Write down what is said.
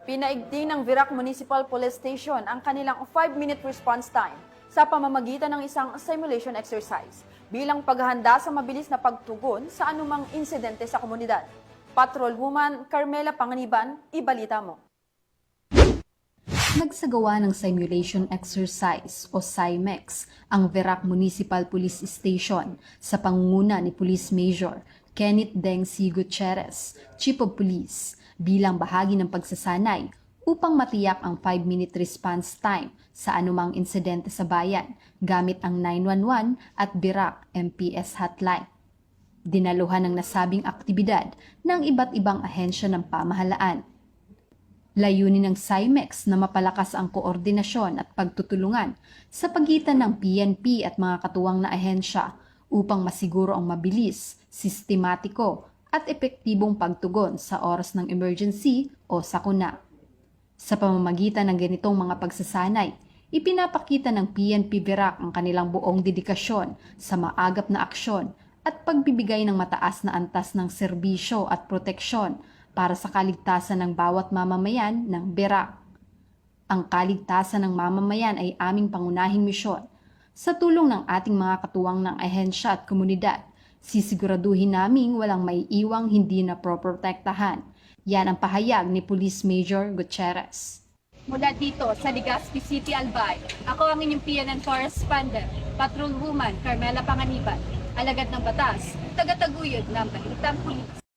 Pinaigting ng Virac Municipal Police Station ang kanilang 5-minute response time sa pamamagitan ng isang simulation exercise bilang paghahanda sa mabilis na pagtugon sa anumang insidente sa komunidad. Patrolwoman Carmela Panganiban, ibalita mo. Nagsagawa ng simulation exercise o SIMEX ang Virac Municipal Police Station sa pangunguna ni Police Major Kenneth Deng C. Gutierrez, Chief of Police, bilang bahagi ng pagsasanay upang matiyak ang 5-minute response time sa anumang insidente sa bayan gamit ang 911 at Virac MPS hotline. Dinaluhan ng nasabing aktibidad ng iba't ibang ahensya ng pamahalaan. Layunin ng SIMEX na mapalakas ang koordinasyon at pagtutulungan sa pagitan ng PNP at mga katuwang na ahensya upang masiguro ang mabilis, sistematiko at epektibong pagtugon sa oras ng emergency o sakuna. Sa pamamagitan ng ganitong mga pagsasanay, ipinapakita ng PNP Virac ang kanilang buong dedikasyon sa maagap na aksyon at pagbibigay ng mataas na antas ng serbisyo at proteksyon para sa kaligtasan ng bawat mamamayan ng Virac. Ang kaligtasan ng mamamayan ay aming pangunahing misyon. Sa tulong ng ating mga katuwang ng ahensya at komunidad, sisiguraduhin naming walang maiiwang hindi na proprotektahan. Yan ang pahayag ni Police Major Gutierrez. Mula dito sa Legazpi City, Albay, ako ang inyong PNN correspondent, Patrolwoman Carmela Panganiban, alagad ng batas, tagataguyod ng Balitang Pulis.